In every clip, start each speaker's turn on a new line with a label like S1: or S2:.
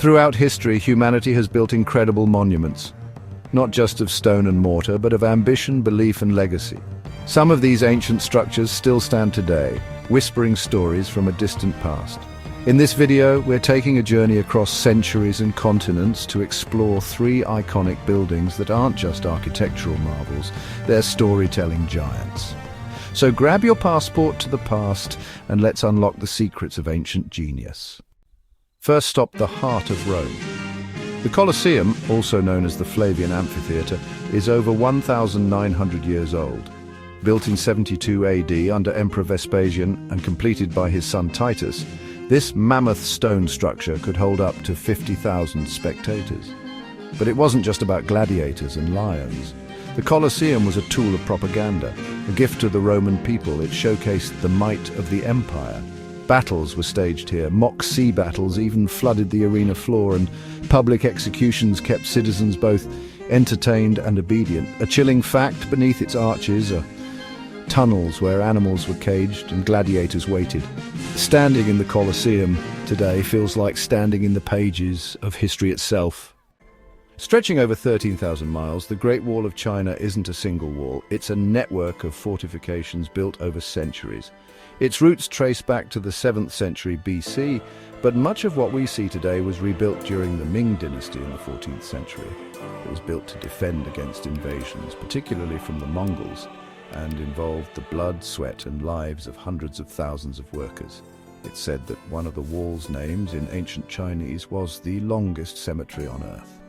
S1: Throughout history, humanity has built incredible monuments, not just of stone and mortar, but of ambition, belief, and legacy. Some of these ancient structures still stand today, whispering stories from a distant past. In this video, we're taking a journey across centuries and continents to explore three iconic buildings that aren't just architectural marvels, they're storytelling giants. So grab your passport to the past and let's unlock the secrets of ancient genius. First stop, the heart of Rome. The Colosseum, also known as the Flavian Amphitheatre, is over 1,900 years old. Built in 72 AD under Emperor Vespasian and completed by his son Titus, this mammoth stone structure could hold up to 50,000 spectators. But it wasn't just about gladiators and lions. The Colosseum was a tool of propaganda, a gift to the Roman people. It showcased the might of the empire. Battles were staged here, mock sea battles even flooded the arena floor, and public executions kept citizens both entertained and obedient. A chilling fact, beneath its arches are tunnels where animals were caged and gladiators waited. Standing in the Colosseum today feels like standing in the pages of history itself. Stretching over 13,000 miles, the Great Wall of China isn't a single wall. It's a network of fortifications built over centuries. Its roots trace back to the 7th century BC, but much of what we see today was rebuilt during the Ming dynasty in the 14th century. It was built to defend against invasions, particularly from the Mongols, and involved the blood, sweat, and lives of hundreds of thousands of workers. It's said that one of the wall's names in ancient Chinese was the longest cemetery on earth.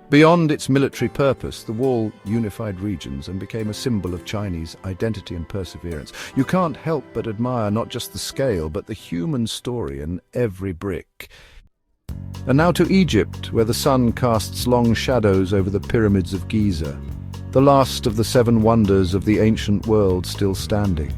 S1: Beyond its military purpose, the wall unified regions and became a symbol of Chinese identity and perseverance. You can't help but admire not just the scale, but the human story in every brick. And now to Egypt, where the sun casts long shadows over the Pyramids of Giza, the last of the 7 wonders of the ancient world still standing.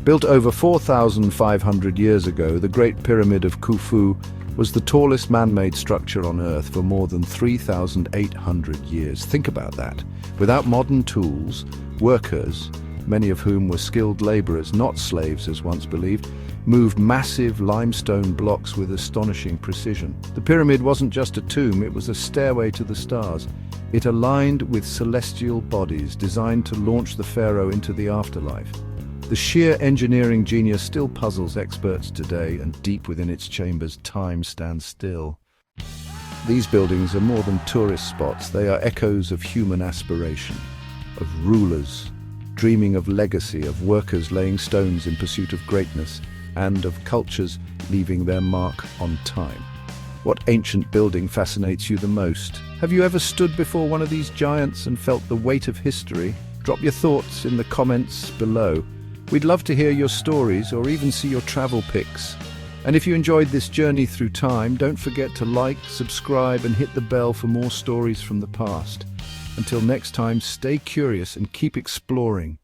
S1: Built over 4,500 years ago, the Great Pyramid of Khufu was the tallest man-made structure on Earth for more than 3,800 years. Think about that. Without modern tools, workers, many of whom were skilled laborers, not slaves as once believed, moved massive limestone blocks with astonishing precision. The pyramid wasn't just a tomb, it was a stairway to the stars. It aligned with celestial bodies designed to launch the pharaoh into the afterlife. The sheer engineering genius still puzzles experts today, and deep within its chambers, time stands still. These buildings are more than tourist spots. They are echoes of human aspiration, of rulers dreaming of legacy, of workers laying stones in pursuit of greatness, and of cultures leaving their mark on time. What ancient building fascinates you the most? Have you ever stood before one of these giants and felt the weight of history? Drop your thoughts in the comments below. We'd love to hear your stories or even see your travel pics. And if you enjoyed this journey through time, don't forget to like, subscribe, and hit the bell for more stories from the past. Until next time, stay curious and keep exploring.